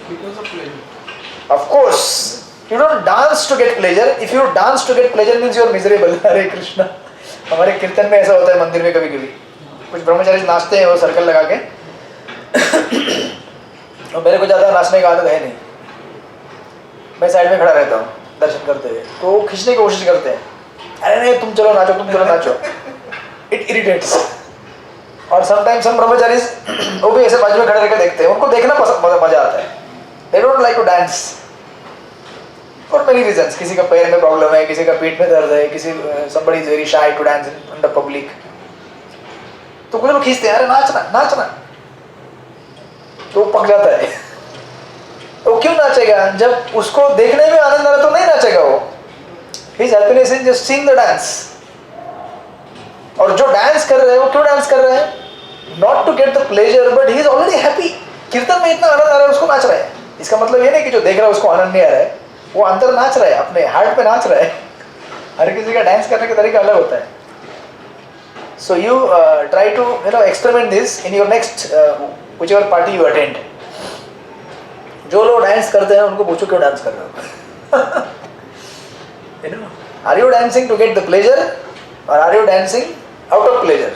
Because of pleasure. Of course, you don't dance to get pleasure. If you dance to get pleasure means you are miserable. हरे कृष्णा। हमारे कीर्तन में ऐसा होता है मंदिर में कभी कभी कुछ ब्रह्मचारी नाचते हैं वो सर्कल लगा के और मेरे को ज़्यादा नाचने का आदत है नहीं, मैं साइड में खड़ा रहता हूँ दर्शन करते हुए, तो वो खींचने की कोशिश करते हैं, अरे नहीं तुम चलो नाचो, तुम चलो नाचो। It irritates. और समटाइम्स हम ब्रह्मचारी वो भी ऐसे बाजू में खड़े रहकर देखते हैं, उनको देखना मजा आता है। They don't like to dance for many reasons. किसी का पैर में प्रॉब्लम है, किसी का पीठ में दर्द है, किसी somebody is very shy to dance in the public, तो कुछ लोग खींचते हैं, अरे नाचना नाचना, तो पक जाता है। वो क्यों नाचेगा जब उसको देखने में आनंद आ रहा तो नहीं नाचेगा वो। His happiness is just seeing the dance। और जो डांस कर रहे हैं वो क्यों डांस कर रहे हैं? Not to get the pleasure, but he is already happy। कीर्तन में इतना आनंद आ रहा है उसको नाच रहा है। इसका मतलब ये नहीं कि जो देख रहा है उसको आनंद नहीं आ रहा है, वो अंदर नाच रहा है, अपने हार्ट पे नाच रहा है। हर किसी का डांस करने का तरीका अलग होता है। So you try to experiment this in your next whichever party you attend। जो लोग डांस करते हैं उनको पूछो क्यों डांस कर रहे हो? Are you dancing to get the pleasure or are you dancing out of pleasure?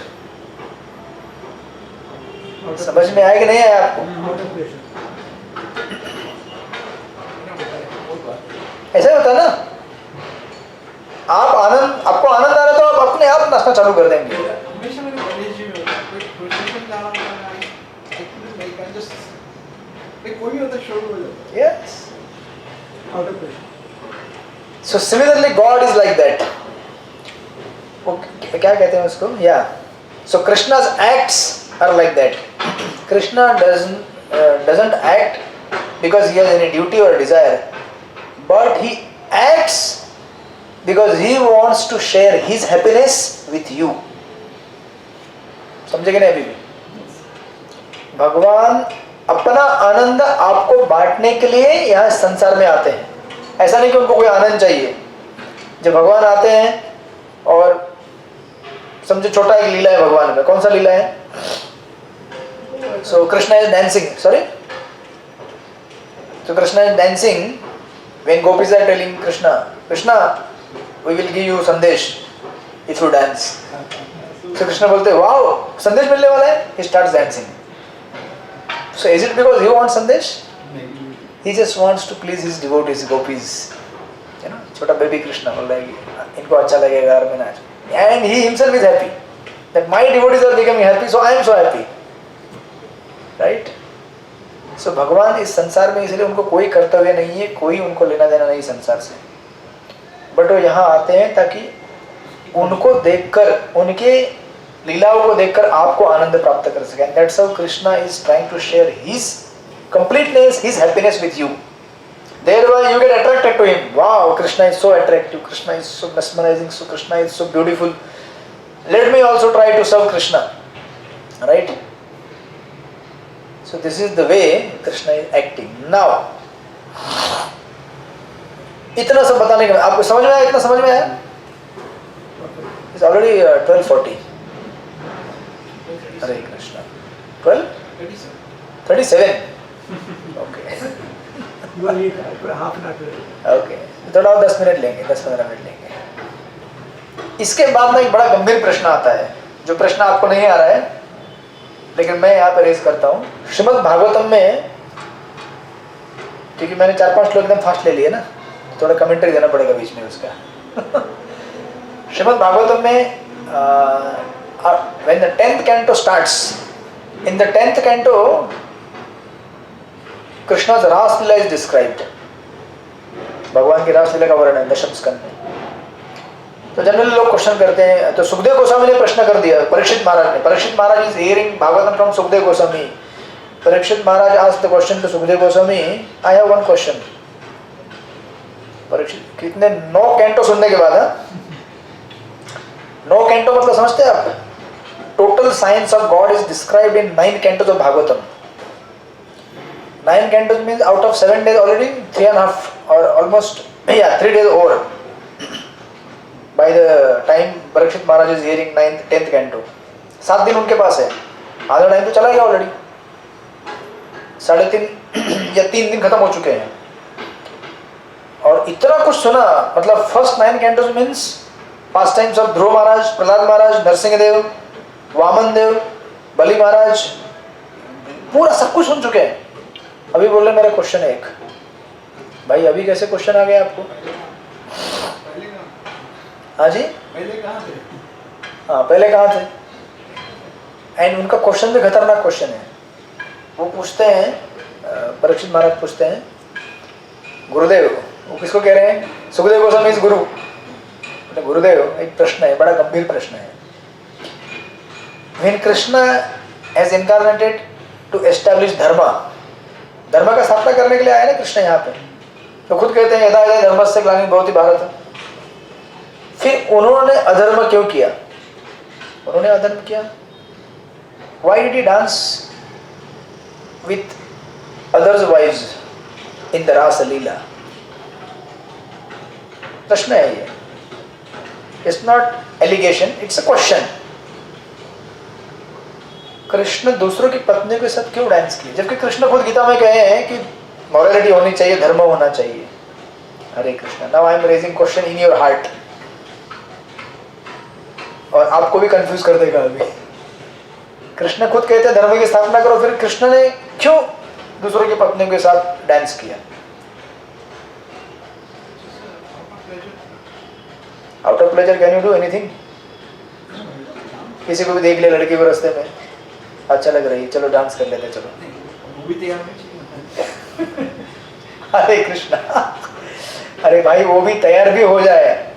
समझ में आया कि नहीं आया आपको? ऐसा ही होता है ना, आपको आनंद आ रहा है तो आप अपने आप नाचना चालू कर देंगे। हमेशा मेरे कॉलेज में होता है, कोई प्रोसेशन जा रहा होता है, कोई भी होता है, शोर हो जाता है। Yes। So similarly God is like that। वो क्या कहते हैं उसको? Yeah। So Krishna's acts are like that। Krishna doesn't act because he has any duty or desire, but he acts because he wants to share his happiness with you। समझे कि नहीं? अभी भी भगवान अपना आनंद आपको बांटने के लिए यहाँ संसार में आते हैं। ऐसा नहीं कि उनको कोई आनंद चाहिए। जब भगवान आते हैं और समझो छोटा एक लीला है भगवान का, कौन सा लीला है? So Krishna is dancing, sorry? So Krishna is dancing when gopis are telling Krishna, Krishna, we will give you sandesh if you dance। So Krishna बोलते हैं, wow, संदेश मिलने वाला है? He starts dancing। So is it because he wants sandesh? He just wants to please his devotees, gopis। छोटा baby Krishna बोल रहा है कि इनको अच्छा लगेगा अगर मैं नाच। And he himself is happy that my devotees are becoming happy, so I am so happy। Right? So भगवान इस संसार में इसलिए उनको कोई कर्तव्य नहीं है, कोई उनको लेना देना नहीं संसार से, बट वो यहाँ आते हैं ताकि उनको देखकर, उनके लीलाओं को देखकर आपको आनंद प्राप्त कर सके। And that's how Krishna is trying to share his completeness, his happiness with you। Thereby you get attracted to him। Wow, Krishna is so attractive, Krishna is so mesmerizing, so Krishna is so beautiful, let me also try to serve Krishna। Right? So this is the way Krishna is acting। Now इतना सब बताने के बाद आपको समझ में आया? इतना समझ में आया? It's already 12:40। Hare Krishna. 12:37। Okay। Okay। थोड़ा और 10 मिनट लेंगे, 10-15 मिनट लेंगे। इसके बाद में एक बड़ा गंभीर प्रश्न आता है, जो प्रश्न आपको नहीं आ रहा है लेकिन मैं यहाँ पर रेज करता हूँ। श्रीमद् भागवतम में, क्योंकि मैंने 4-5 श्लोक एकदम फास्ट ले लिए ना, थोड़ा कमेंट्री देना पड़ेगा बीच में उसका। श्रीमद् भागवतम में when the 10th canto starts, in the 10th canto Krishna's रास लीला is described। भगवान की रास लीला का वर्णन है दशम स्कंद में। तो जनरली लोग क्वेश्चन करते हैं, तो सुखदेव गोस्वामी ने प्रश्न कर दिया परीक्षित महाराज ने। Parikshit Maharaj is hearing Bhagavatam from Sukhdev Goswami. Parikshit Maharaj asked the question to Sukhdev Goswami, I have one question. Parikshit कितने 9 कैंटो सुनने के बाद, 9 कैंटो मतलब समझते हैं आप? Total science of God is described in 9 cantos of Bhagavatam. 9 cantos means out of 7 days already 3.5 और almost 3 days over by the time Parikshit Maharaj is hearing 10th canto। 7 दिन उनके पास है, आधा टाइम तो चला गया ऑलरेडी। 3.5 या 3 दिन खत्म हो चुके हैं और इतना कुछ सुना। मतलब first 9 cantos means past times of Dhruv Maharaj, Prahlad Maharaj, Narsingh Dev, Vaman Dev, Bali Maharaj, पूरा सब कुछ सुन चुके हैं। अभी बोल रहे मेरा क्वेश्चन है एक, भाई अभी कैसे क्वेश्चन आ गया आपको? पहले कहाँ हाँ जी, पहले कहाँ थे? हाँ पहले कहाँ थे? एंड उनका क्वेश्चन भी खतरनाक क्वेश्चन है। वो पूछते हैं, परीक्षित महाराज पूछते हैं गुरुदेव, वो किसको कह रहे हैं? सुखदेव गोस्वामी इज गुरु। तो गुरुदेव एक प्रश्न है, बड़ा गंभीर प्रश्न है। When Krishna has incarnated to establish धर्म, धर्म का स्थापना करने के लिए आए ना कृष्ण यहाँ पे, तो खुद कहते हैं यदा यदा धर्मस्य ग्लानिर्भवति भवति भारत। फिर उन्होंने अधर्म क्यों किया? उन्होंने अधर्म किया, why did he dance with others' wives in the Rasa Leela? प्रश्न है ये, it's not allegation, it's a question. Krishna दूसरों की पत्नियों के साथ क्यों डांस किए, जबकि कृष्ण खुद गीता में कहे हैं कि मॉरलिटी होनी चाहिए, धर्म होना चाहिए। Hare Krishna. Now I am raising question in your heart, और आपको भी कंफ्यूज कर देगा अभी। कृष्ण खुद कहते हैं धर्म की स्थापना करो, फिर कृष्ण ने क्यों दूसरों की पत्नियों के साथ डांस किया? Out of pleasure can you do anything? किसी को भी देख ले लड़की को रास्ते में अच्छा लग रही है, चलो डांस कर लेते, चलो। वो भी तैयार नहीं चाहिए। हरे कृष्णा। अरे भाई वो भी तैयार भी हो जाए,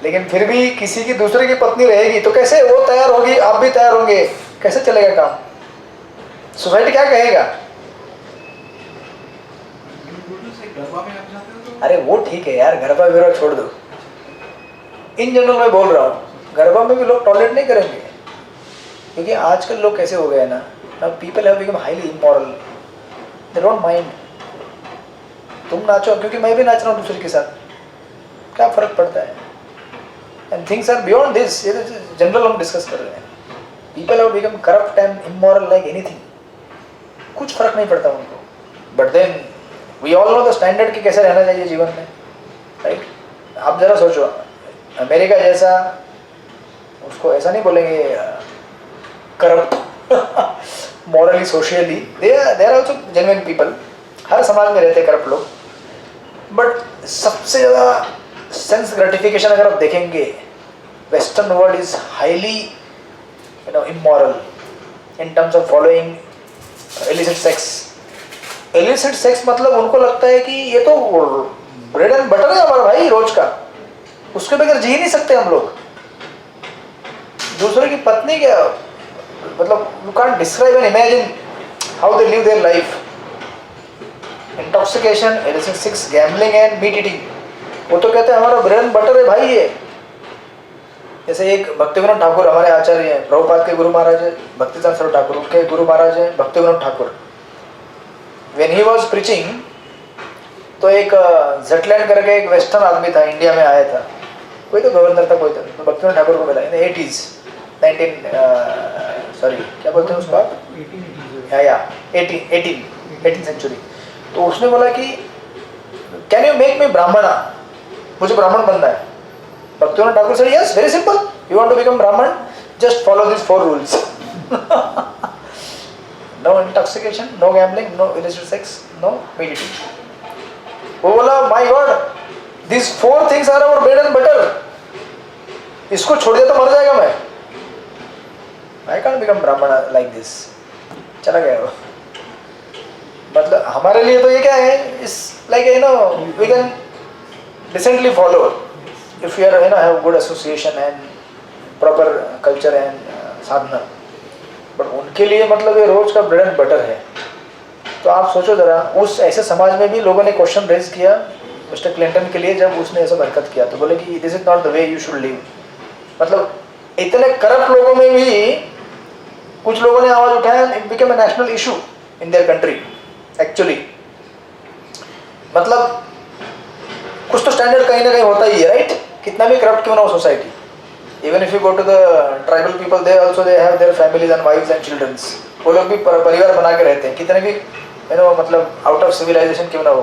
लेकिन फिर भी किसी की दूसरे की पत्नी रहेगी तो कैसे वो तैयार होगी, आप भी तैयार होंगे, कैसे चलेगा काम? सोसाइटी क्या कहेगा? अरे वो ठीक है यार, गरबा विरबा छोड़ दो, इन जनरल मैं बोल रहा हूँ, गरबा में भी लोग टॉलरेट नहीं करेंगे, क्योंकि आजकल लोग कैसे हो गए ना, people have become highly immoral, they don't mind. तुम नाचो, क्योंकि मैं भी नाच रहा हूँ दूसरे के साथ, क्या फर्क पड़ता है? And things are beyond this, ये जनरल हम डिस्कस कर रहे हैं। People have become corrupt and immoral like anything, कुछ फर्क नहीं पड़ता उनको। But then we all know the standard कि कैसे रहना चाहिए जीवन में, राइट? आप जरा सोचो, अमेरिका जैसा, उसको ऐसा नहीं बोलेंगे corrupt, morally socially they are also genuine people, हर समाज में रहते हैं करप्ट लोग। बट सबसे ज़्यादा सेंस ग्रेटिफिकेशन अगर आप देखेंगे, western world is highly immoral in terms of following illicit sex. Illicit sex मतलब उनको लगता है कि ये तो ब्रेड एंड बटर है हमारा भाई रोज का, उसके बगैर जी नहीं सकते हम लोग। दूसरे की पत्नी क्या, मतलब you can't describe and imagine how they live their life. Intoxication, illicit sex, gambling and meat eating, वो तो कहते हैं हमारा ब्रेड एंड बटर है भाई ये। जैसे एक भक्तिविनोद ठाकुर हमारे आचार्य हैं, प्रभुपाद के गुरु महाराज है, भक्तिदास सर्व ठाकुर के गुरु महाराज हैं Bhaktivinod Thakur. When he was preaching, तो एक जटलैंड करके एक वेस्टर्न आदमी था, इंडिया में आया था, कोई तो गवर्नर था, कोई तो भक्तिविनोद ठाकुर को मिला इन 80s, 19 क्या बोलते हैं उसको आप, 18 सेंचुरी। तो उसने बोला कि कैन यू मेक मी ब्राह्मणा, मुझे ब्राह्मण बनना है। Bhaktivinod Thakur said yes, very simple, you want to become Brahman, just follow these 4 rules. No intoxication, no gambling, no illicit sex, no meat eating. वो बोला my God, these 4 things are our bread and butter, इसको छोड़ दिया तो मर जाएगा मैं, I can't become Brahman like this। चला गया वो। मतलब हमारे लिए तो ये क्या है, इस like we can decently follow if we are have good association and proper culture and sadhana, but उनके लिए मतलब ये रोज का ब्रेड एंड बटर है। तो आप सोचो जरा, उस ऐसे समाज में भी लोगों ने क्वेश्चन रेज किया मिस्टर क्लिंटन के लिए, जब उसने ऐसा हरकत किया तो बोले कि this is not the way you should live. मतलब इतने करप्ट लोगों में भी कुछ लोगों ने आवाज उठाया, it became a national issue in their country actually. मतलब कुछ तो स्टैंडर्ड कहीं ना कहीं होता ही है, राइट? कितना भी करप्ट क्यों ना हो society, even if you go to the tribal people, they also they have their families and wifes and childrens, वो लोग भी परिवार बना के रहते हैं, कितने भी मतलब आउट ऑफ सिविलाइजेशन क्यों ना हो।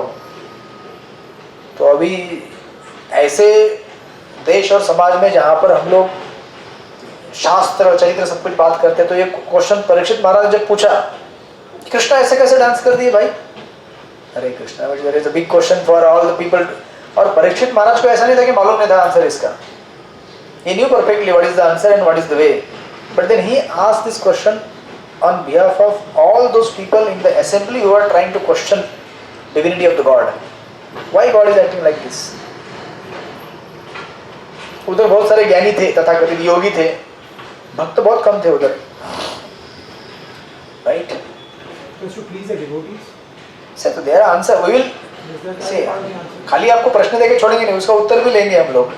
तो अभी ऐसे देश और समाज में जहाँ पर हम लोग शास्त्र और चरित्र सब कुछ बात करते हैं, तो ये क्वेश्चन परीक्षित महाराज ने जब पूछा कृष्णा ऐसे कैसे डांस कर दिए भाई, अरे Krishna there is a big question for all the people. और परीक्षित महाराज को ऐसा नहीं था कि मालूम नहीं था आंसर इसका, he knew perfectly what is the answer and what is the way, but then he asked this question on behalf of all those people in the assembly who are trying to question divinity of the God. Why God is acting like this? उधर बहुत सारे ज्ञानी थे, तथाकथित योगी थे, भक्त बहुत कम थे उधर, right? Just to please the devotees. So their answer we will see. खाली आपको प्रश्न देके छोड़ेंगे नहीं, उसका उत्तर भी लेंगे हम लोग,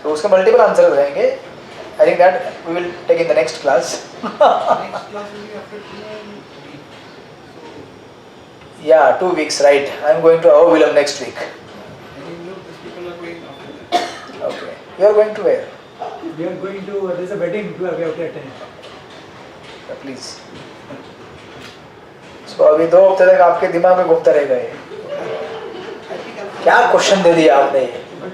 तो उसके मल्टीपल आंसर रहेंगे। I think that we will take in the next class. Next class will be after 2 weeks. या 2 weeks, right? I am going to Ahobilam next week. And you know these people are going after that. Okay. You are going to where? We are going to, there's a wedding we have to attend. Please. So अभी 2 हफ्ते तक आपके दिमाग में घूमता रहेगा ये। I think I'll क्या क्वेश्चन दे दिया आपने ये? But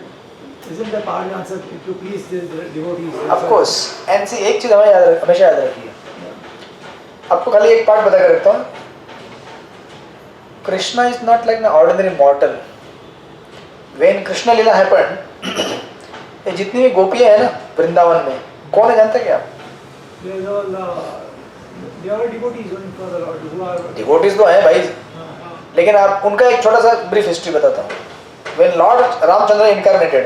isn't the part answer to please the devotees? Of course. And see, एक चीज हमें हमेशा याद रखिए। आपको खाली एक पार्ट बता कर रखता हूँ। Krishna is not like an ordinary mortal. When Krishna Lila happened, ये जितनी भी गोपियाँ हैं ना वृंदावन में, कौन है जानते क्या? There's all, they are devotees going for the Lord who are. Devotees तो हैं भाई, लेकिन आप उनका एक छोटा सा ब्रीफ हिस्ट्री बताता हूँ। When Lord Ramchandra incarnated,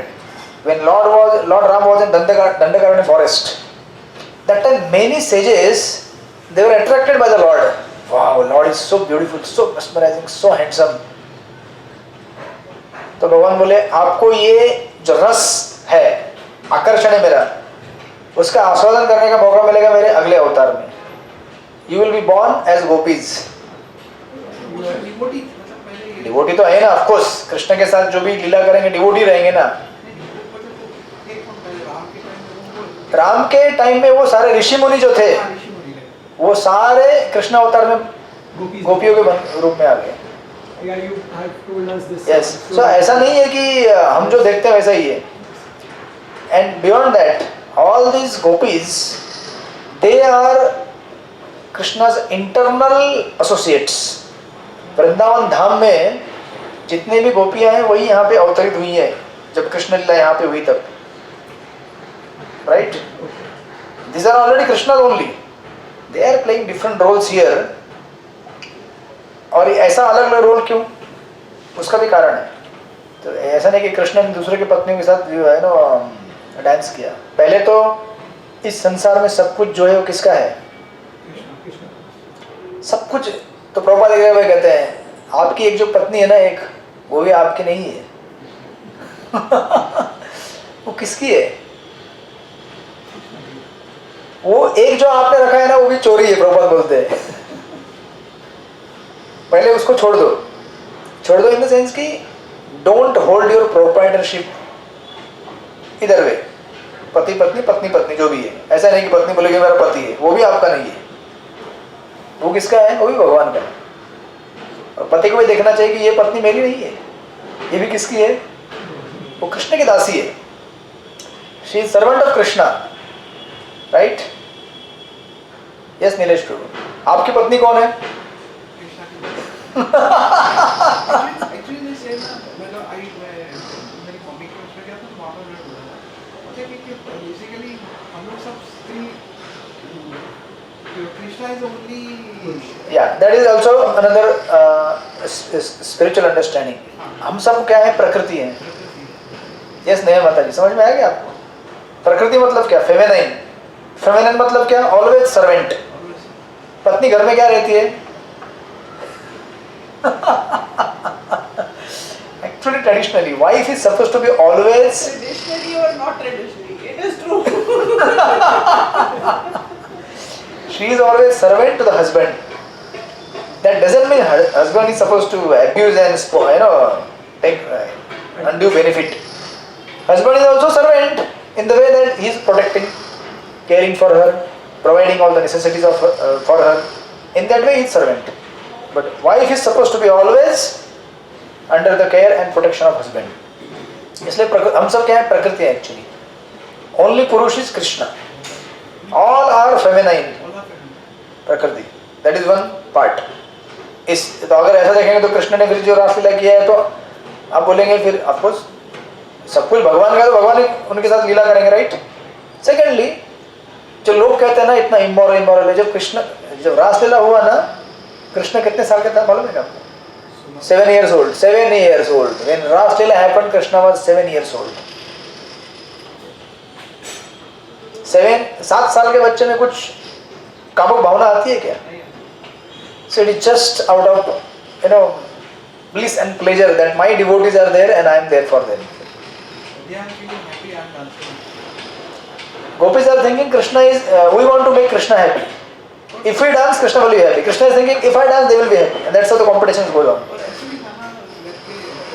when Lord Ram was in Dandakaranya forest, that time many sages they were attracted by the Lord. Wow, Lord is so beautiful, so mesmerizing, so handsome. तो भगवान बोले आपको ये जो रस है, आकर्षण है मेरा, उसका आस्वादन करने का मौका मिलेगा मेरे अगले अवतार में। You will be born as gopis. devotee मतलब पहले ये डिवोटी तो है ना, ऑफ कोर्स कृष्ण के साथ जो भी लीला करेंगे डिवोटी रहेंगे ना। एक कौन पहले राम के टाइम में वो राम के टाइम में वो सारे ऋषि मुनि जो थे, ऋषि मुनि रहे। वो सारे कृष्ण अवतार में Gopis. गोपियों के रूप में आ गए। Yeah, you have told us this. Yes, so ऐसा नहीं है कि हम जो देखते हैं वैसा ही है। And beyond that all these gopis they are Krishna's internal associates. Vrindavan Dham में जितने भी गोपियां हैं वही यहाँ पे अवतरित हुई हैं जब कृष्ण लीला यहाँ पे हुई तब, right? These are already Krishna only, they are playing different roles here. और ऐसा अलग अलग रोल क्यों, उसका भी कारण है। तो ऐसा नहीं कि कृष्ण ने दूसरे की पत्नियों के साथ जो है ना डांस किया। पहले तो इस संसार में सब कुछ जो है वो किसका है? सब कुछ। तो प्रभुपाद वह कहते हैं आपकी एक जो पत्नी है ना एक, वो भी आपकी नहीं है। वो किसकी है? वो एक जो आपने रखा है ना वो भी चोरी है, प्रभुपाद बोलते हैं। पहले उसको छोड़ दो, छोड़ दो इन द सेंस कि डोंट होल्ड योर प्रोप्राइटरशिप इधर वे। पति पत्नी पत्नी पत्नी जो भी है, ऐसा नहीं कि पत्नी बोलेगी मेरा पति है, वो भी आपका नहीं है। वो किसका है? वो भी भगवान का है। और पति को भी देखना चाहिए कि ये पत्नी मेरी नहीं है, ये भी किसकी है? वो कृष्ण की दासी है। She is servant of Krishna, right? Yes Nilesh Prabhu, आपकी पत्नी कौन है? एक्चुअली they say ना, मतलब मेरी कॉमिक में उसमें क्या था तो वहाँ पर मैंने बोला था मतलब कि बेसिकली हम लोग सब स्त्री, Krishna is only. Yeah, that is also another spiritual understanding. हम सब क्या है? प्रकृति है। यस नहीं माता जी, समझ में आया क्या आपको? प्रकृति मतलब क्या? फेमिनाइन। फेमिनाइन मतलब क्या? Always servant. पत्नी घर में क्या रहती है? Actually, traditionally, wife is supposed to be always. Traditionally or not traditionally, it is true. She is always servant to the husband. That doesn't mean husband is supposed to abuse and take undue benefit. Husband is also servant in the way that he is protecting, caring for her, providing all the necessities of for her. In that way, he is servant. But wife is supposed to be always under the care and protection of husband. इसलिए हम सब क्या है, प्रकृति है actually. Only पुरुष is Krishna. All are feminine. प्रकृति. That is one part. इस तो अगर ऐसा देखेंगे तो कृष्ण ने फिर जो रासलीला किया है तो आप बोलेंगे फिर ऑफकोर्स सब कुछ भगवान का, तो भगवान उनके साथ लीला करेंगे, राइट. सेकेंडली जो लोग कहते हैं ना इतना इमोरल है, जब रासलीला हुआ ना, कृष्ण कितने साल के था मालूम है आपको? 7 years old. 7 years old. When Raslila happened, Krishna was 7 years old. 7 साल के बच्चे में कुछ कामुक भावना आती है क्या? So it is just out of bliss and pleasure that my devotees are there and I am there for them. They are feeling happy and dancing. Gopis are thinking Krishna is, we want to make Krishna happy. If we dance, Krishna will be happy. Krishna is thinking, if I dance, they will be happy. And that's how the competitions go on. और actually यहाँ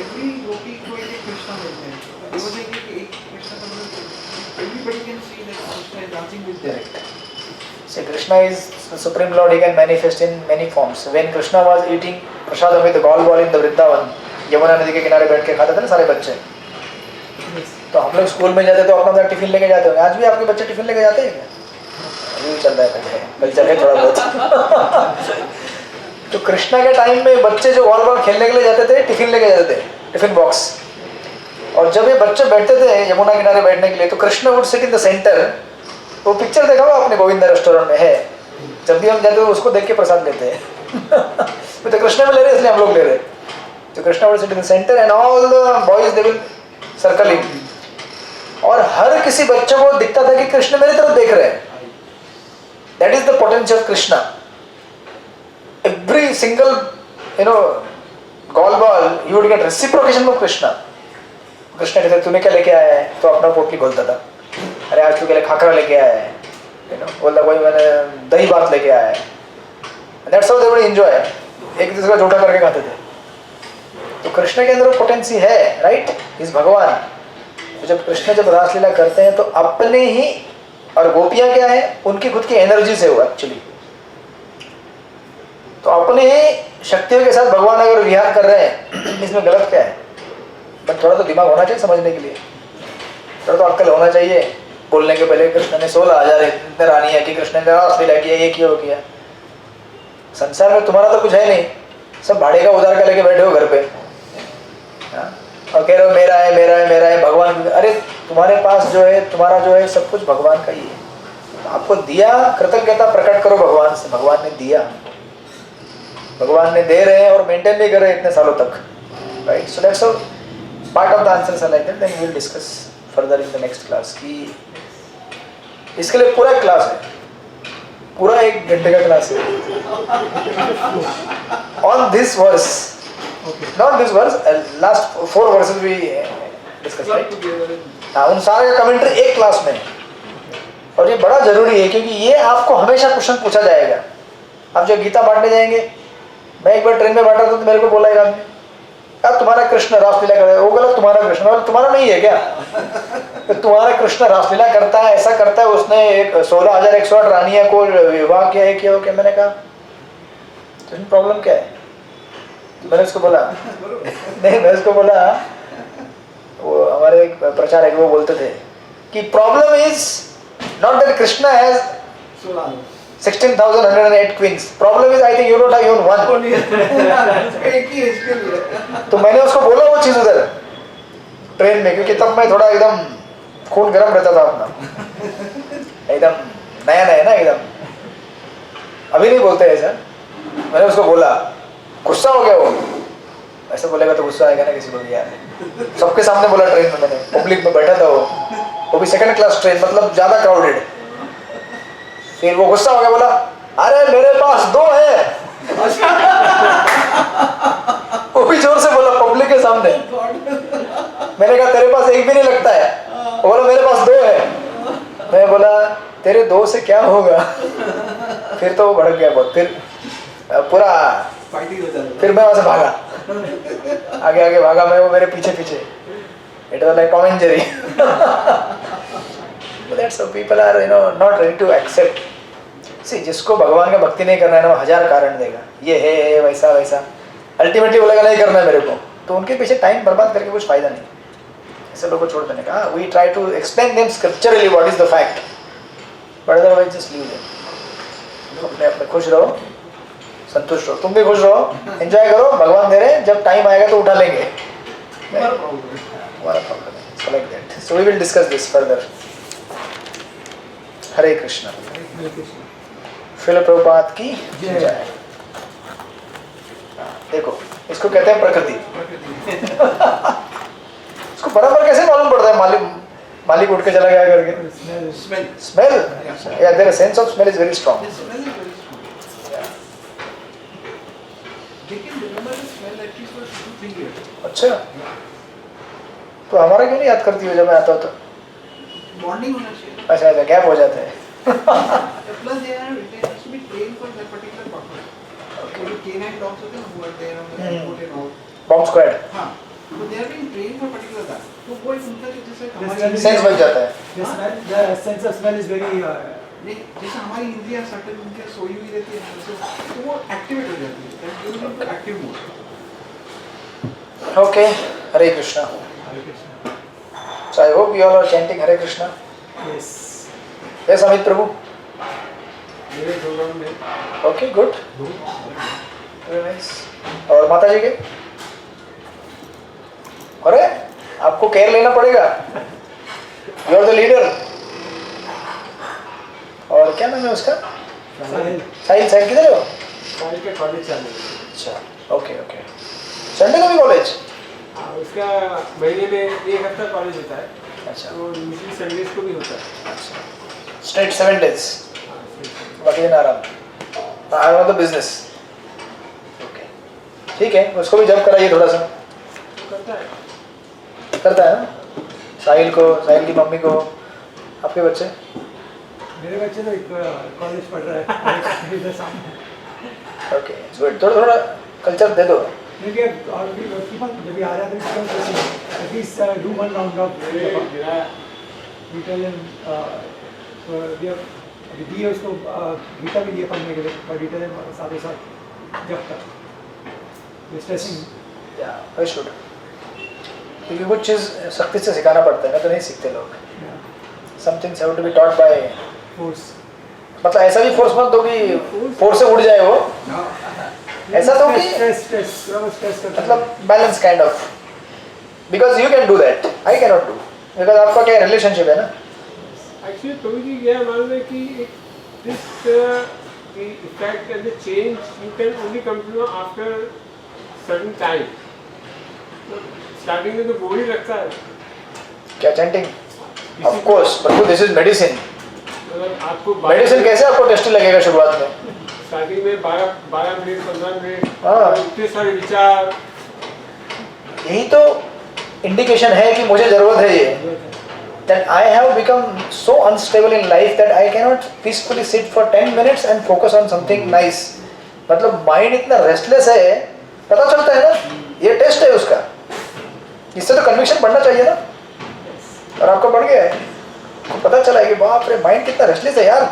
every गोपी को एक कृष्णा मिलते हैं. वो बोलेंगे कि एक कृष्णा का मतलब everybody can see that Krishna is dancing with them. See, Krishna is the Supreme Lord. He can manifest in many forms. When Krishna was eating prasadam with the gall ball in the Vrindavan, Yamuna नदी के किनारे बैठ के खाते थे ना सारे बच्चे. तो हम लोग स्कूल में जाते तो अपना टिफिन लेके जाते होंगे. आज भी आपके बच्चे टिफिन लेके जाते हैं क्या? अभी चल रहा है, कल्चर है थोड़ा बहुत. तो कृष्णा के टाइम में बच्चे जो गॉल बॉल खेलने के लिए जाते थे, टिफिन लेके जाते थे, टिफिन बॉक्स. और जब ये बच्चे बैठते थे यमुना किनारे बैठने के लिए, तो Krishna would sit in the centre. वो पिक्चर देखा हुआ आपने, गोविंदा रेस्टोरेंट में है. जब भी हम जाते हैं उसको देख के प्रसाद लेते हैं. तो कृष्णा में ले रहे इसलिए हम लोग ले रहे. तो Krishna would sit in the centre and all the boys they will circle him. और हर किसी बच्चे को दिखता था कि कृष्ण मेरी तरफ देख रहे हैं. That is the potential of Krishna. Every single, gall ball, you would get reciprocation from Krishna. Krishna कहते तूने क्या लेके आया है, तो अपना पोटली खोलता था. अरे आज तू के लिए खाकरा लेके आया है, बोलता कोई मैंने दही भात लेके आया है. That's how they would enjoy. एक दूसरे का जोड़ा करके खाते थे. तो कृष्ण के अंदर पोटेंसी है, राइट. इस भगवान. तो जब कृष्ण जब रासलीला करते हैं तो अपने ही, और गोपियां क्या है, उनकी खुद की एनर्जी से हो एक्चुअली. तो अपने ही शक्तियों के साथ भगवान अगर विहार कर रहे हैं, इसमें गलत क्या है? बट थोड़ा तो दिमाग होना चाहिए समझने के लिए, थोड़ा तो अक्ल होना चाहिए. बोलने के पहले कृष्ण ने 16,000 रानियां की, कृष्ण ने रासलीला किया, ये किया वो किया. संसार में तुम्हारा तो कुछ है नहीं, सब भाड़े का उधार का लेके बैठे हो घर पे, और कह रहे हो मेरा है मेरा है मेरा है. भगवान, अरे तुम्हारे पास जो है, तुम्हारा जो है, सब कुछ भगवान का ही है. आपको दिया, कृतज्ञता प्रकट करो भगवान से. भगवान ने दिया, भगवान ने दे रहे हैं और मेंटेन भी कर रहे हैं इतने सालों तक, right. So that's part of the answers are like that. Then we will discuss further in the next class. कि इसके लिए पूरा क्लास है, पूरा 1 घंटे का क्लास है on this verse. Not this verse, last 4 verses we discussed, right? हाँ, उन सारे का कमेंट्री एक क्लास में. और ये बड़ा जरूरी है क्योंकि ये आपको हमेशा क्वेश्चन पूछा जाएगा. आप जो गीता बांटने जाएंगे, मैं एक बार ट्रेन में बांटा था तो मेरे को बोला एक आदमी, यार तुम्हारा कृष्ण रासलीला कर रहा है. वो गलत, तुम्हारा कृष्ण. मतलब तुम्हारा नहीं है क्या? तो तुम्हारा कृष्ण रासलीला करता है, ऐसा करता है, उसने 16,108 रानियां को विवाह किया है, क्या? मैंने कहा तो प्रॉब्लम क्या है? मैंने उसको बोला नहीं, मैं उसको बोला, वो हमारे एक प्रचारक वो बोलते थे कि problem is not that Krishna has 16,108 queens. Problem is I think you don't have even one. तो मैंने उसको बोला वो चीज उधर ट्रेन में, क्योंकि तब मैं थोड़ा एकदम खून गर्म रहता था अपना, एकदम नया नया ना, एकदम अभी नहीं बोलते ऐसा. मैंने उसको बोला, गुस्सा हो गया वो. ऐसा बोलेगा तो गुस्सा आएगा ना किसी को भी यार. सबके सामने बोला ट्रेन में, मैंने पब्लिक में बैठा था, वो भी 2nd क्लास ट्रेन, मतलब ज्यादा क्राउडेड. फिर वो गुस्सा हो गया, बोला अरे मेरे पास 2 है. वो भी जोर से बोला पब्लिक के सामने. मैंने कहा तेरे पास एक भी नहीं लगता है. वो बोला मेरे पास 2 है. मैं बोला तेरे 2 से क्या होगा? फिर तो वो भड़क गया बहुत. फिर पूरा फिर मैं वहां से भागा, आगे आगे भागा मैं, वो मेरे पीछे पीछे. It was like Tom and Jerry. That's how people are, not ready to accept सी जिसको भगवान का भक्ति नहीं करना है ना वो 1000 कारण देगा, ये है वैसा वैसा, अल्टीमेटली बोलेगा नहीं करना है मेरे को, तो उनके पीछे टाइम बर्बाद करके कुछ फायदा नहीं। ऐसे लोगों को छोड़ देने का, we try to explain them scripturally what is the fact, but otherwise just leave them. अपने अपने खुश रहो, संतुष्ट रहो, तुम भी खुश रहो, एंजॉय करो, भगवान दे रहे हैं, जब टाइम आएगा तो उठा लेंगे, हमारा प्रॉब्लम है। So like that. So we will discuss this further. Hare Krishna. Hare Krishna. Srila Prabhupada की जय। जय। देखो इसको कहते हैं प्रकृति। इसको बराबर कैसे मालूम पड़ता है मालिक उठ के चला गया करके? Smell. Smell. Smell? Yeah. Yeah, their sense of smell is very strong. The smell is very strong. Yeah. They can remember the smell at least for 2-3 years. अच्छा, तो हमारा क्यों नहीं याद करती हो जब मैं आता हूँ तो? Bonding होना चाहिए। अच्छा अच्छा, गैप हो जाते हैं। Plus they have to be trained for that particular purpose. Okay. जो canine dogs होते हैं वो होते हैं on the airport and all. Bomb squad हाँ, तो they are being trained for particular that. तो वो एक उनका जैसे This हमारी is- सेंस बन जाता है। The smell, the sense of smell is very. नहीं, जैसे हमारी इंद्रियां सर्टेन उनके सोई हुई रहती है तो वो एक्टिवेट हो जाती है, that gives into active mode. Okay, Hare Krishna. Hare Krishna. So I hope you all are chanting Hare Krishna. Yes. Yes, Amit Prabhu. मेरे प्रोग्राम में Okay, good. Very nice. और माता जी के? अरे आपको केयर लेना पड़ेगा, यू आर द लीडर। और क्या नाम है उसका? Sahil. साहिल। साहिल किधर हो? साहिल के कॉलेज चालू है। अच्छा, ओके ओके। संडे को भी कॉलेज? उसका महीने में 1 हफ्ता कॉलेज होता है, अच्छा तो यूजली संडेज को भी होता है। अच्छा, स्ट्रेट 7 days, हाँ, बाकी दिन आराम। I want the business. Okay ठीक है, उसको भी जब कराइए थोड़ा सा। तो करता है। करता है ना? साहिल को, साहिल की मम्मी को, आपके बच्चे? मेरे बच्चे तो एक कॉलेज पढ़ रहा है इधर सामने। ओके गुड, थोड़ा थोड़ा कल्चर दे दो। Maybe और भी जब भी आ रहा था at least do one round of मेरा we tell him we have अभी दिए उसको गीता भी दिए पढ़ने के लिए, but we tell him साथ ही साथ जब तक स्ट्रेसिंग या आई शुड, क्योंकि कुछ चीज़ सख्ती से सिखाना पड़ता है ना, तो नहीं सीखते लोग। Some things have to be taught by force. मतलब ऐसा भी फोर्स मत दो कि फोर्स से उड़ जाए वो, ऐसा तो कि स्ट्रेस करता है। मतलब balance kind of, because you can do that, I can not do, because आपका क्या रिलेशनशिप है ना। एक्चुअली प्रभु जी क्या मान रहे कि this effect and the change you can only come to know after certain time. Starting में तो बोर ही लगता है। क्या chanting? Of course Prabhu, this is medicine. मतलब आपको मेडिसिन कैसे आपको टेस्टी लगेगा शुरुआत में? स्टार्टिंग में 12 मिनट 15 मिनट, हाँ। इतने सारे विचार। यही तो इंडिकेशन है कि मुझे जरूरत है ये, that I have become so unstable in life that I cannot peacefully sit for 10 minutes and focus on something nice. मतलब माइंड इतना रेस्टलेस है, पता चलता है ना, ये टेस्ट है उसका। इससे तो कन्विक्शन बढ़ना चाहिए ना, और आपका बढ़ गया है। तो पता चला है कि बाप रे माइंड कितना रेस्टलेस है यार,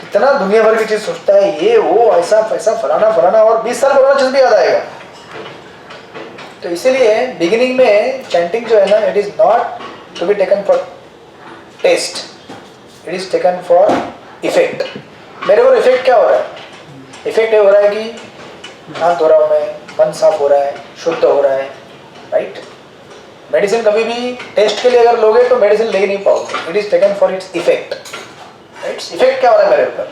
कितना दुनिया भर की चीज सोचता है, ये वो ऐसा पैसा फलाना फलाना, और 20 साल पुराना चीज भी याद आएगा। तो इसीलिए बिगिनिंग में चैंटिंग जो है ना, it is not to be taken for taste, it is taken for effect. मेरे को इफेक्ट क्या हो रहा है? इफेक्ट ये हो रहा है कि शांत हो रहा हूँ मैं, मन साफ हो रहा है, शुद्ध हो रहा है, राइट? मेडिसिन कभी भी टेस्ट के लिए अगर लोगे तो मेडिसिन ले नहीं पाओगे, it is taken for its effect, right? Effect क्या हो रहा है मेरे ऊपर,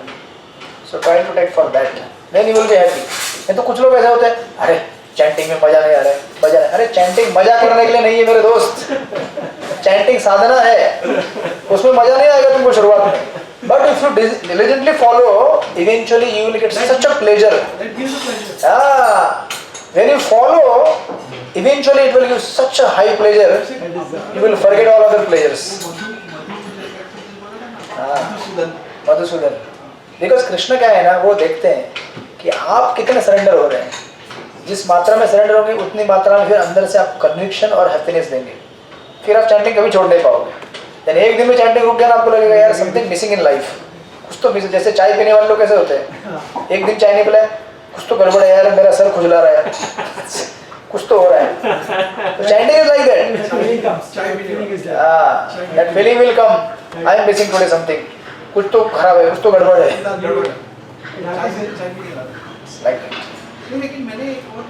so try to take for that, then you will be happy. नहीं तो कुछ लोग ऐसे होते हैं, अरे चैंटिंग में मजा नहीं आ रहा है, मजा नहीं। अरे चैंटिंग मजा करने के लिए नहीं है मेरे दोस्त, चैंटिंग साधना है, उसमें मजा नहीं आएगा तुमको शुरुआत में, but if you diligently follow, eventually you will get such a pleasure. That gives a pleasure. When you follow, eventually it will give such a high pleasure, you will forget all other pleasures. Madhusudan, because Krishna क्या है ना, वो देखते हैं कि आप कितने surrender हो रहे हैं, जिस मात्रा में सरेंडर होंगे उतनी मात्रा में फिर अंदर से आप कन्विक्शन और हैप्पीनेस देंगे, फिर आप चैंटिंग कभी छोड़ नहीं पाओगे। यानी एक दिन में चैंटिंग रुक गया ना, आपको लगेगा यार समथिंग मिसिंग इन लाइफ, कुछ तो मिस, जैसे चाय पीने वाले लोग कैसे होते हैं, एक दिन चाय नहीं पिलाए, कुछ तो गड़बड़ है यार, मेरा सर खुजला रहा है, कुछ तो हो रहा है. तो chanting is like that. feeling comes. Chai bhi Feeling is there. That feeling will come. I am missing today something. कुछ तो खराब है, कुछ तो गड़बड़ है. गड़बड़ है. It चाय happens से with- चाय भी नहीं लाता. Like that. नहीं, लेकिन मैंने एक और